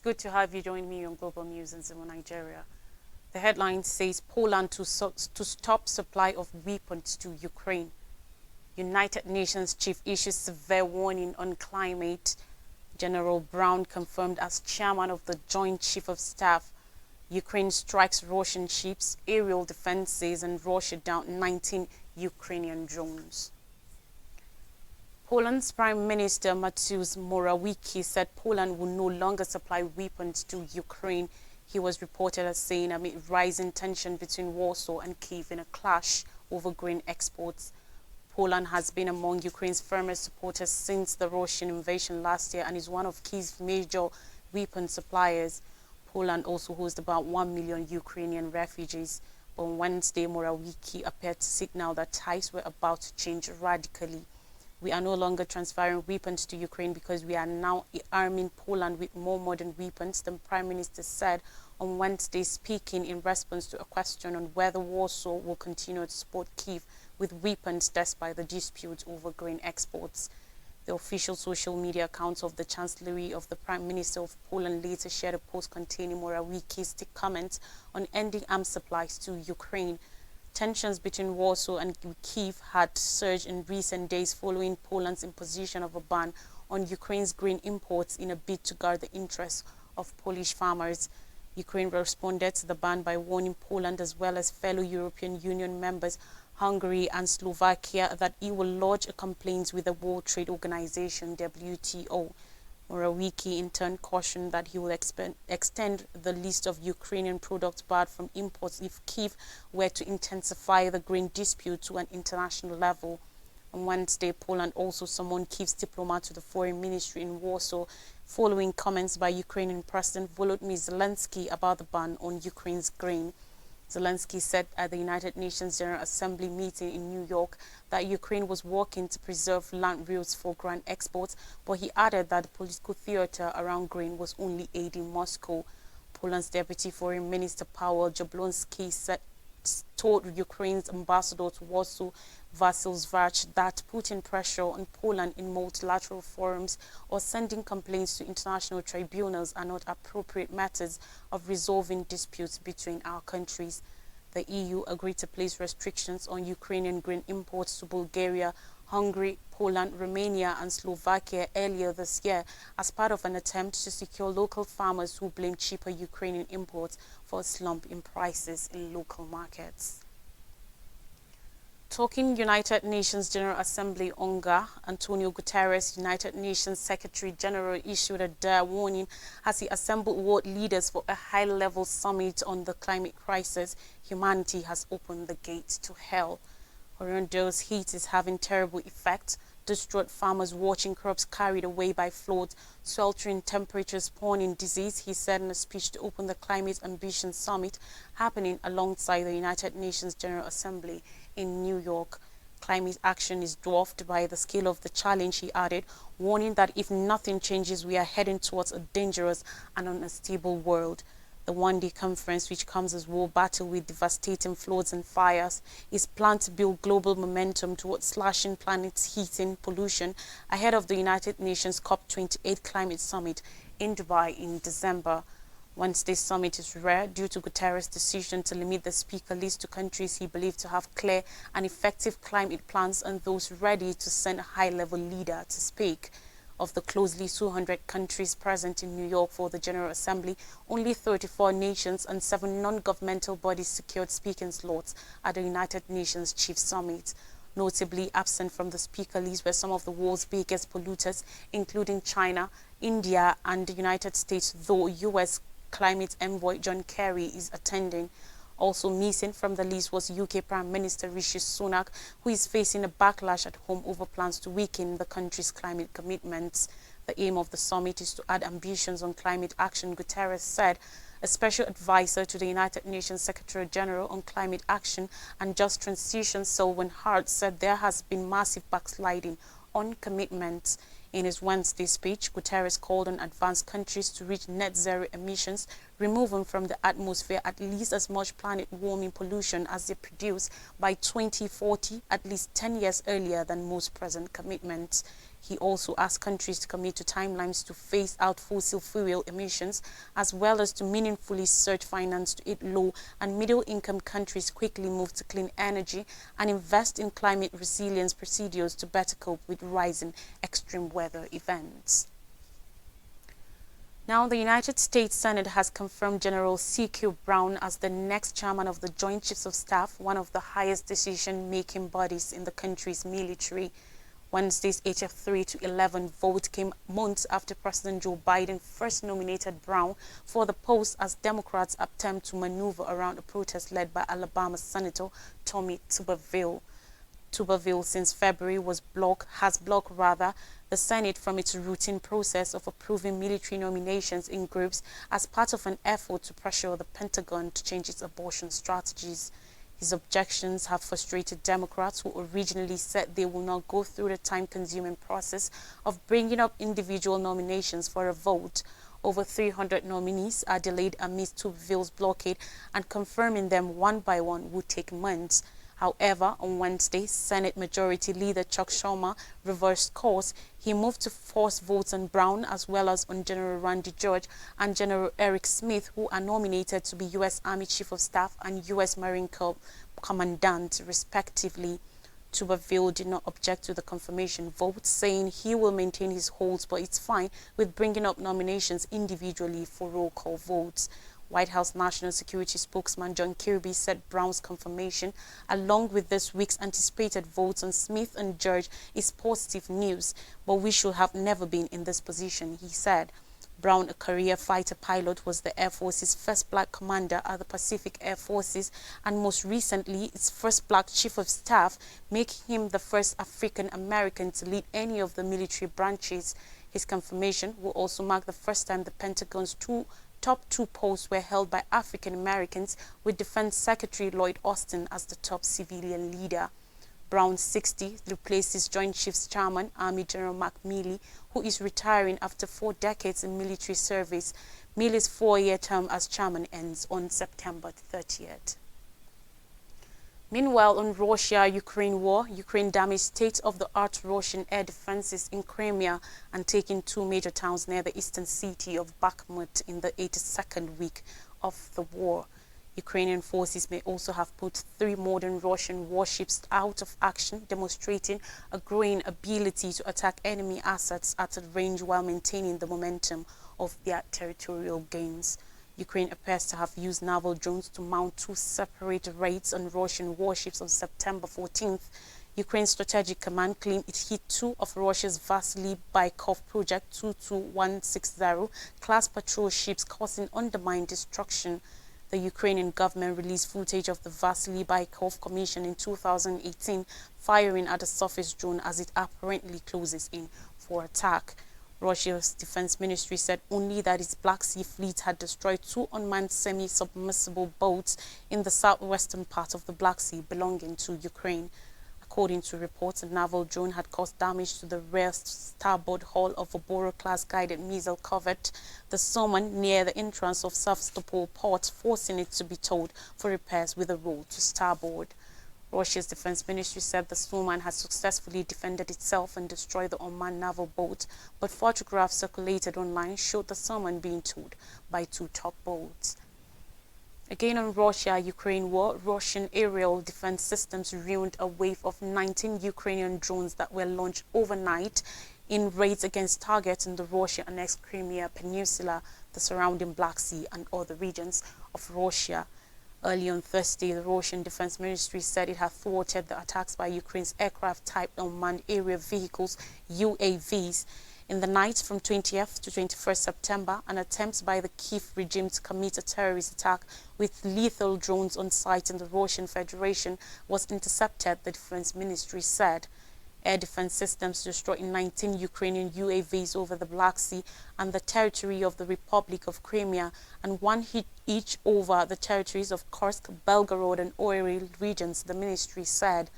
good to have you join me on Global News in Zimo, Nigeria. The headline says Poland to stop supply of weapons to Ukraine. United Nations chief issues severe warning on climate. General Brown confirmed as chairman of the Joint Chief of Staff. Ukraine strikes Russian ships, aerial defenses, and Russia down 19 Ukrainian drones. Poland's Prime Minister Mateusz Morawiecki said Poland will no longer supply weapons to Ukraine. He was reported as saying amid rising tension between Warsaw and Kyiv in a clash over grain exports. Poland has been among Ukraine's firmest supporters since the Russian invasion last year and is one of Kyiv's major weapon suppliers. Poland also hosts about 1 million Ukrainian refugees. On Wednesday, Morawiecki appeared to signal that ties were about to change radically. We are no longer transferring weapons to Ukraine because we are now arming Poland with more modern weapons, the Prime Minister said on Wednesday, speaking in response to a question on whether Warsaw will continue to support Kyiv with weapons despite the dispute over grain exports. The official social media accounts of the Chancellery of the Prime Minister of Poland later shared a post containing Morawiecki's comments on ending arms supplies to Ukraine. Tensions between Warsaw and Kyiv had surged in recent days following Poland's imposition of a ban on Ukraine's grain imports in a bid to guard the interests of Polish farmers. Ukraine responded to the ban by warning Poland as well as fellow European Union members Hungary and Slovakia that it will lodge a complaint with the World Trade Organization (WTO). Morawiecki in turn cautioned that he will extend the list of Ukrainian products barred from imports if Kyiv were to intensify the grain dispute to an international level. On Wednesday, Poland also summoned Kyiv's diplomat to the foreign ministry in Warsaw following comments by Ukrainian President Volodymyr Zelensky about the ban on Ukraine's grain. Zelensky said at the United Nations General Assembly meeting in New York that Ukraine was working to preserve land routes for grain exports, but he added that the political theater around grain was only aiding Moscow. Poland's Deputy Foreign Minister Paweł Jablonski told Ukraine's ambassador to Warsaw, Vasyl Zwarch, that putting pressure on Poland in multilateral forums or sending complaints to international tribunals are not appropriate methods of resolving disputes between our countries. The EU agreed to place restrictions on Ukrainian grain imports to Bulgaria, Hungary, Poland, Romania, and Slovakia earlier this year as part of an attempt to secure local farmers who blame cheaper Ukrainian imports for a slump in prices in local markets. Talking United Nations General Assembly UNGA, Antonio Guterres, United Nations Secretary General, issued a dire warning as he assembled world leaders for a high-level summit on the climate crisis. Humanity has opened the gates to hell. Horrendous heat is having terrible effects. Distraught farmers watching crops carried away by floods, sweltering temperatures spawning disease, he said in a speech to open the Climate Ambition Summit happening alongside the United Nations General Assembly in New York. Climate action is dwarfed by the scale of the challenge, he added, warning that if nothing changes, we are heading towards a dangerous and unstable world. The one-day conference, which comes as world battle with devastating floods and fires, is planned to build global momentum towards slashing planet's heating pollution ahead of the United Nations COP28 climate summit in Dubai in December. Wednesday's summit is rare due to Guterres' decision to limit the speaker list to countries he believed to have clear and effective climate plans and those ready to send a high-level leader to speak. Of the closely 200 countries present in New York for the General Assembly, only 34 nations and 7 non-governmental bodies secured speaking slots at the United Nations Chief Summit. Notably absent from the speaker list were some of the world's biggest polluters, including China, India, and the United States, though U.S. climate envoy John Kerry is attending. Also missing from the list was UK Prime Minister Rishi Sunak, who is facing a backlash at home over plans to weaken the country's climate commitments. The aim of the summit is to add ambitions on climate action, Guterres said. A special advisor to the United Nations Secretary General on Climate Action and Just Transition, Selwyn Hart, said there has been massive backsliding on commitments. In his Wednesday speech, Guterres called on advanced countries to reach net zero emissions, removing from the atmosphere at least as much planet-warming pollution as they produce by 2040, at least 10 years earlier than most present commitments. He also asked countries to commit to timelines to phase out fossil fuel emissions, as well as to meaningfully surge finance to aid low and middle-income countries quickly move to clean energy and invest in climate resilience procedures to better cope with rising extreme weather events. Now, the United States Senate has confirmed General C.Q. Brown as the next chairman of the Joint Chiefs of Staff, one of the highest decision-making bodies in the country's military. Wednesday's HF3-11 vote came months after President Joe Biden first nominated Brown for the post as Democrats attempt to maneuver around a protest led by Alabama Senator Tommy Tuberville. Tuberville, since February, has blocked the Senate from its routine process of approving military nominations in groups as part of an effort to pressure the Pentagon to change its abortion strategies. His objections have frustrated Democrats who originally said they will not go through the time-consuming process of bringing up individual nominations for a vote. Over 300 nominees are delayed amidst Tuberville's blockade, and confirming them one by one would take months. However, on Wednesday, Senate Majority Leader Chuck Schumer reversed course. He moved to force votes on Brown as well as on General Randy George and General Eric Smith, who are nominated to be U.S. Army Chief of Staff and U.S. Marine Corps Commandant, respectively. Tuberville did not object to the confirmation vote, saying he will maintain his holds, but it's fine with bringing up nominations individually for roll call votes. White House National Security spokesman John Kirby said Brown's confirmation, along with this week's anticipated votes on Smith and George, is positive news, but we should have never been in this position, he said. Brown, a career fighter pilot, was the Air Force's first black commander at the Pacific Air Forces and most recently its first black chief of staff, making him the first African American to lead any of the military branches. His confirmation will also mark the first time the Pentagon's top two posts were held by African Americans, with Defense Secretary Lloyd Austin as the top civilian leader. Brown, 60, replaces Joint Chiefs Chairman Army General Mark Milley, who is retiring after 4 decades in military service. Milley's 4-year term as chairman ends on September 30th. Meanwhile, on Russia-Ukraine war, Ukraine damaged state-of-the-art Russian air defenses in Crimea and taking 2 major towns near the eastern city of Bakhmut in the 82nd week of the war. Ukrainian forces may also have put 3 modern Russian warships out of action, demonstrating a growing ability to attack enemy assets at a range while maintaining the momentum of their territorial gains. Ukraine appears to have used naval drones to mount 2 separate raids on Russian warships on September 14th. Ukraine's Strategic Command claimed it hit 2 of Russia's Vasily Baikov Project 22160 class patrol ships, causing undermined destruction. The Ukrainian government released footage of the Vasily Baikov commission in 2018 firing at a surface drone as it apparently closes in for attack. Russia's defense ministry said only that its Black Sea fleet had destroyed 2 unmanned semi-submersible boats in the southwestern part of the Black Sea belonging to Ukraine. According to reports, a naval drone had caused damage to the rear starboard hull of a Boro-class guided missile corvette, the Soman, near the entrance of Sevastopol port, forcing it to be towed for repairs with a roll to starboard. Russia's defense ministry said the Soman had successfully defended itself and destroyed the unmanned naval boat, but photographs circulated online showed the Soman being towed by 2 tugboats. Again on Russia-Ukraine war, Russian aerial defense systems ruined a wave of 19 Ukrainian drones that were launched overnight in raids against targets in the Russia-annexed Crimea Peninsula, the surrounding Black Sea and other regions of Russia. Early on Thursday, the Russian Defense Ministry said it had thwarted the attacks by Ukraine's aircraft-type unmanned aerial vehicles, UAVs. In the night from 20th to 21st September, an attempt by the Kyiv regime to commit a terrorist attack with lethal drones on site in the Russian Federation was intercepted, the Defense Ministry said. Air defense systems destroyed 19 Ukrainian UAVs over the Black Sea and the territory of the Republic of Crimea, and 1 hit each over the territories of Kursk, Belgorod and Oryol regions, the ministry said.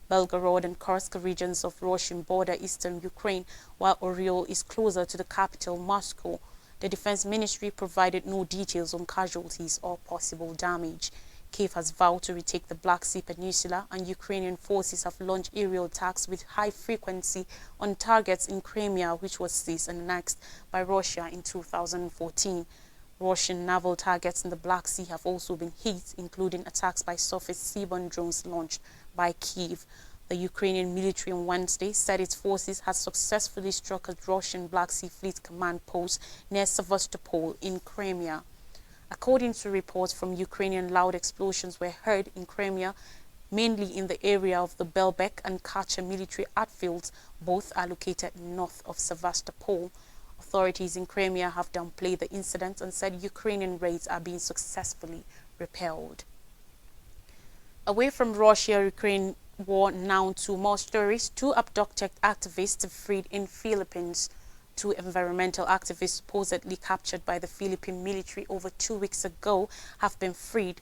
Belgorod and Kursk regions of Russian border eastern Ukraine, while Oryol is closer to the capital, Moscow. The Defense Ministry provided no details on casualties or possible damage. Kyiv has vowed to retake the Black Sea Peninsula, and Ukrainian forces have launched aerial attacks with high frequency on targets in Crimea, which was seized and annexed by Russia in 2014. Russian naval targets in the Black Sea have also been hit, including attacks by surface seaborne drones launched by Kyiv. The Ukrainian military on Wednesday said its forces had successfully struck a Russian Black Sea Fleet command post near Sevastopol in Crimea. According to reports from Ukrainian, loud explosions were heard in Crimea, mainly in the area of the Belbek and Kacha military airfields. Both are located north of Sevastopol. Authorities in Crimea have downplayed the incident and said Ukrainian raids are being successfully repelled. Away from Russia-Ukraine war now to more stories. 2 abducted activists freed in Philippines. 2 environmental activists supposedly captured by the Philippine military over 2 weeks ago have been freed.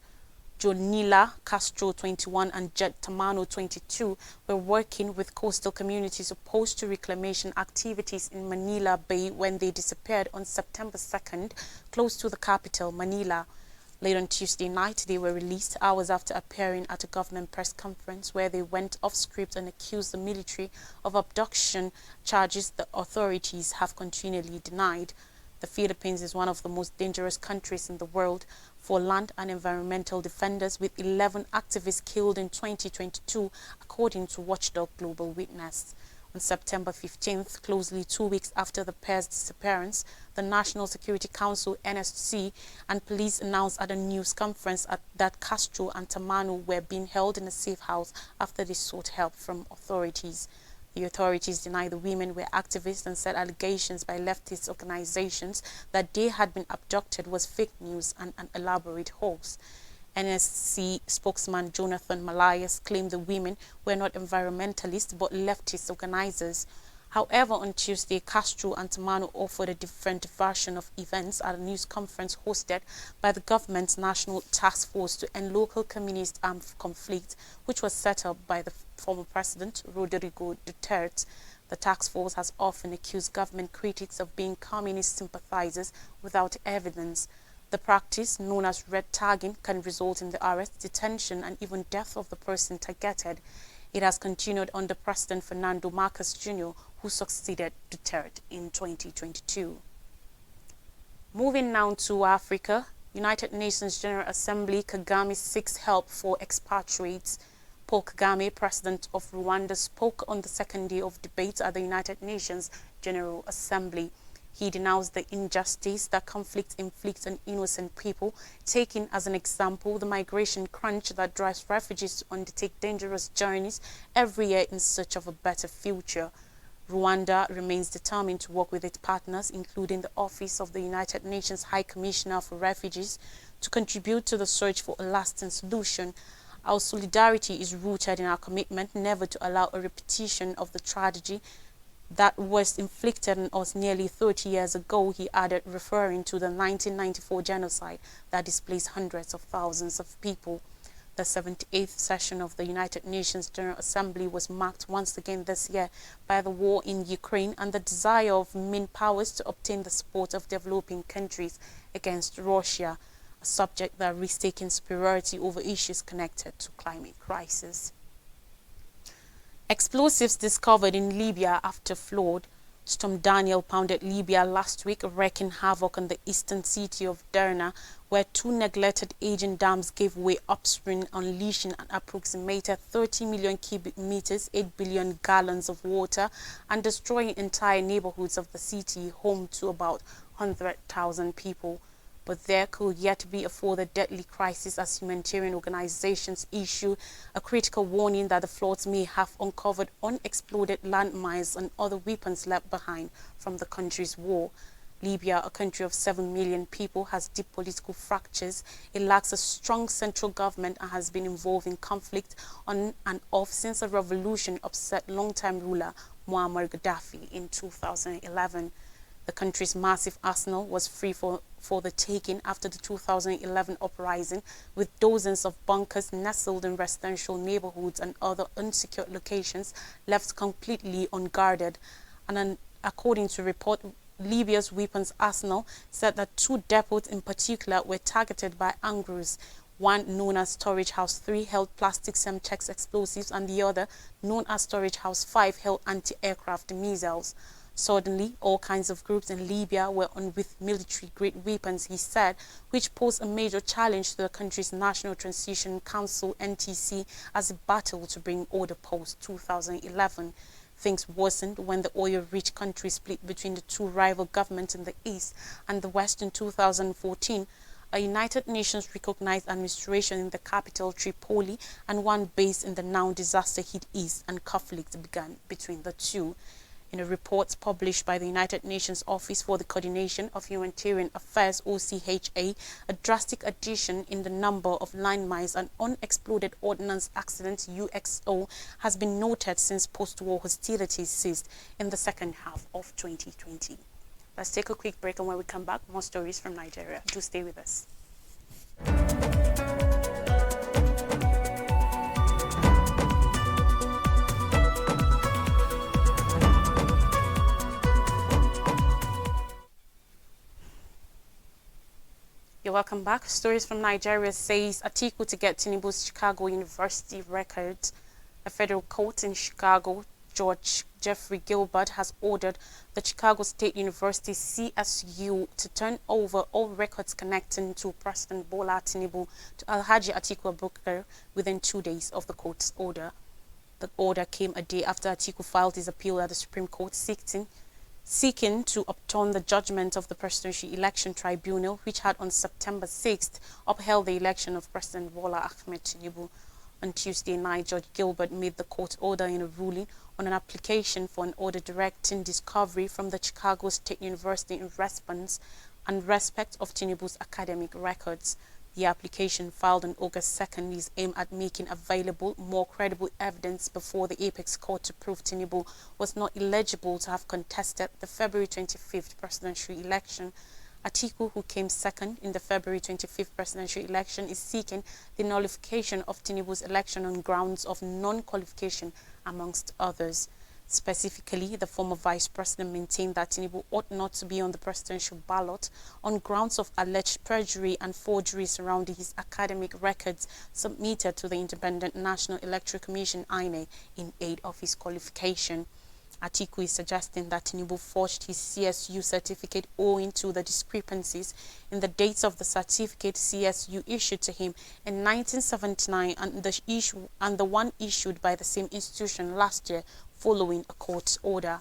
Jonila Castro, 21, and Jet Tamano, 22, were working with coastal communities opposed to reclamation activities in Manila Bay when they disappeared on September 2nd, close to the capital, Manila. Late on Tuesday night, they were released hours after appearing at a government press conference where they went off script and accused the military of abduction, charges the authorities have continually denied. The Philippines is one of the most dangerous countries in the world for land and environmental defenders, with 11 activists killed in 2022, according to watchdog Global Witness. On September 15th, closely 2 weeks after the pair's disappearance, the National Security Council (NSC) and police announced at a news conference that Castro and Tamano were being held in a safe house after they sought help from authorities. The authorities denied the women were activists and said allegations by leftist organizations that they had been abducted was fake news and an elaborate hoax. NSC spokesman Jonathan Malayas claimed the women were not environmentalists but leftist organizers. However, on Tuesday, Castro and Tamano offered a different version of events at a news conference hosted by the government's National Task Force to End Local Communist Armed Conflict, which was set up by the former president, Rodrigo Duterte. The task force has often accused government critics of being communist sympathizers without evidence. The practice, known as red tagging, can result in the arrest, detention, and even death of the person targeted. It has continued under President Fernando Marcos Jr., who succeeded Duterte in 2022. Moving now to Africa, United Nations General Assembly, Kagame seeks help for expatriates. Paul Kagame, president of Rwanda, spoke on the second day of debates at the United Nations General Assembly. He denounced the injustice that conflict inflicts on innocent people, taking as an example the migration crunch that drives refugees to undertake dangerous journeys every year in search of a better future. Rwanda remains determined to work with its partners, including the Office of the United Nations High Commissioner for Refugees, to contribute to the search for a lasting solution. Our solidarity is rooted in our commitment never to allow a repetition of the tragedy that was inflicted on us nearly 30 years ago, he added, referring to the 1994 genocide that displaced hundreds of thousands of people. The 78th session of the United Nations General Assembly was marked once again this year by the war in Ukraine and the desire of main powers to obtain the support of developing countries against Russia, a subject that risks taking superiority over issues connected to climate crisis. Explosives discovered in Libya after flood. Storm Daniel pounded Libya last week, wreaking havoc on the eastern city of Derna, where 2 neglected aging dams gave way upstream, unleashing an approximated 30 million cubic meters, 8 billion gallons of water, and destroying entire neighborhoods of the city, home to about 100,000 people. But there could yet be a further deadly crisis as humanitarian organizations issue a critical warning that the floods may have uncovered unexploded landmines and other weapons left behind from the country's war. Libya, a country of 7 million people, has deep political fractures. It lacks a strong central government and has been involved in conflict on and off since a revolution upset longtime ruler Muammar Gaddafi in 2011. The country's massive arsenal was free for the taking after the 2011 uprising, with dozens of bunkers nestled in residential neighborhoods and other unsecured locations left completely unguarded. And according to report, Libya's weapons arsenal said that 2 depots in particular were targeted by Angrus. One, known as Storage House 3, held plastic Semtex explosives, and the other, known as Storage House 5, held anti-aircraft missiles. Suddenly, all kinds of groups in Libya were on with military-grade weapons, he said, which posed a major challenge to the country's National Transition Council, NTC, as it battled to bring order post-2011. Things worsened when the oil-rich country split between the 2 rival governments in the east and the west in 2014. A United Nations recognized administration in the capital Tripoli and one based in the now disaster-hit east, and conflict began between the 2. In a report published by the United Nations Office for the Coordination of Humanitarian Affairs, OCHA, a drastic addition in the number of landmines and unexploded ordnance accidents, UXO, has been noted since post-war hostilities ceased in the second half of 2020. Let's take a quick break, and when we come back, more stories from Nigeria. Do stay with us. You're welcome back. Stories from Nigeria says Atiku to get Tinubu's Chicago University records. A federal court in Chicago, Judge Jeffrey Gilbert, has ordered the Chicago State University CSU to turn over all records connecting to President Bola Tinubu to Alhaji Atiku Abubakar within 2 days of the court's order. The order came a day after Atiku filed his appeal at the Supreme Court seeking to upturn the judgment of the Presidential Election Tribunal, which had on September 6th upheld the election of President Bola Ahmed Tinubu. On Tuesday night, Judge Gilbert made the court order in a ruling on an application for an order directing discovery from the Chicago State University in response and respect of Tinubu's academic records. The application, filed on August 2nd, is aimed at making available more credible evidence before the Apex Court to prove Tinubu was not eligible to have contested the February 25th presidential election. Atiku, who came second in the February 25th presidential election, is seeking the nullification of Tinubu's election on grounds of non-qualification, amongst others. Specifically, the former vice president maintained that Tinubu ought not to be on the presidential ballot on grounds of alleged perjury and forgery surrounding his academic records submitted to the Independent National Electoral Commission, INEC, in aid of his qualification. Atiku is suggesting that Tinubu forged his CSU certificate owing to the discrepancies in the dates of the certificate CSU issued to him in 1979 and the one issued by the same institution last year following a court order.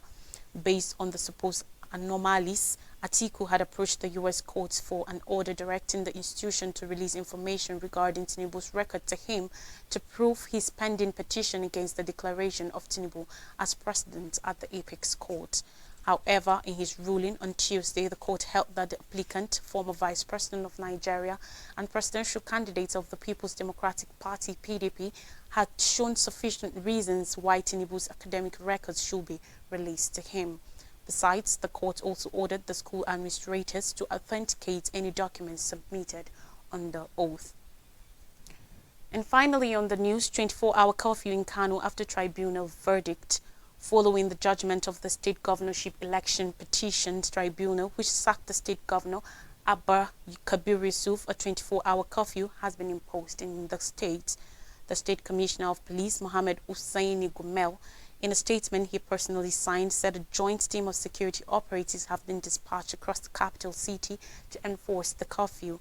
Based on the supposed anomalies, Atiku had approached the U.S. courts for an order directing the institution to release information regarding Tinubu's record to him to prove his pending petition against the declaration of Tinubu as president at the Apex Court. However, in his ruling on Tuesday, the court held that the applicant, former vice president of Nigeria and presidential candidate of the People's Democratic Party, PDP, had shown sufficient reasons why Tinubu's academic records should be released to him. Besides, the court also ordered the school administrators to authenticate any documents submitted under oath. And finally, on the news, 24-hour curfew in Kano after tribunal verdict. Following the judgment of the state governorship election petitions tribunal, which sacked the state governor, Abba Kabir Yusuf, a 24-hour curfew has been imposed in the state. The State Commissioner of Police, Mohammed Hussaini Gumel, in a statement he personally signed, said a joint team of security operatives have been dispatched across the capital city to enforce the curfew.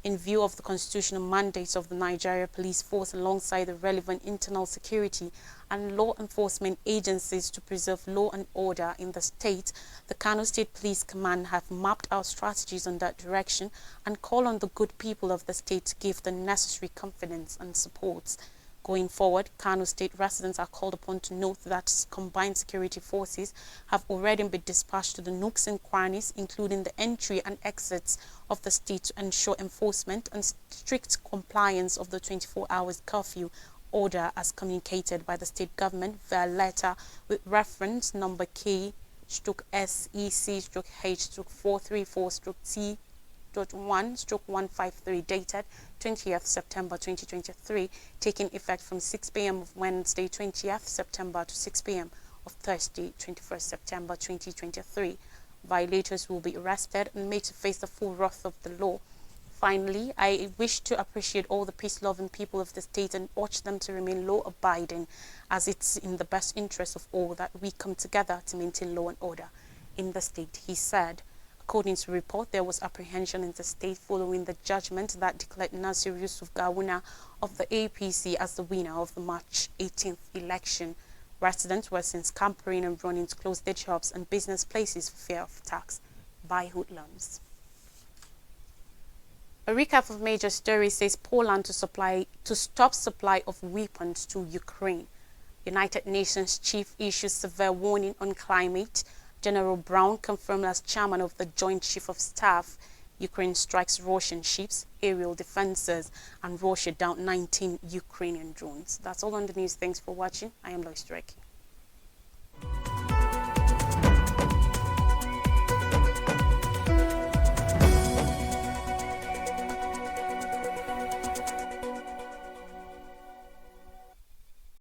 In view of the constitutional mandates of the Nigeria Police Force alongside the relevant internal security and law enforcement agencies to preserve law and order in the state, the Kano State Police Command have mapped out strategies in that direction and call on the good people of the state to give the necessary confidence and support. Going forward, Kano State residents are called upon to note that combined security forces have already been dispatched to the nooks and crannies, including the entry and exits of the state, to ensure enforcement and strict compliance of the 24 hours curfew order as communicated by the state government via letter with reference number K/SEC/H/434/T.1/153 dated 20th September 2023, taking effect from 6 p.m. of Wednesday 20th September to 6 p.m. of Thursday 21st September 2023. Violators will be arrested and made to face the full wrath of the law. Finally, I wish to appreciate all the peace-loving people of the state and urge them to remain law-abiding, as it's in the best interest of all that we come together to maintain law and order in the state, he said. According to report, there was apprehension in the state following the judgment that declared Nasir Yusuf Gawuna of the APC as the winner of the March 18th election. Residents were seen scampering and running to close their shops and business places for fear of attacks by hoodlums. A recap of major stories says Poland to stop supply of weapons to Ukraine. United Nations chief issues severe warning on climate. General Brown confirmed as chairman of the Joint Chief of Staff. Ukraine strikes Russian ships, aerial defenses, and Russia down 19 Ukrainian drones. That's all on the news. Thanks for watching. I am Lois Drake.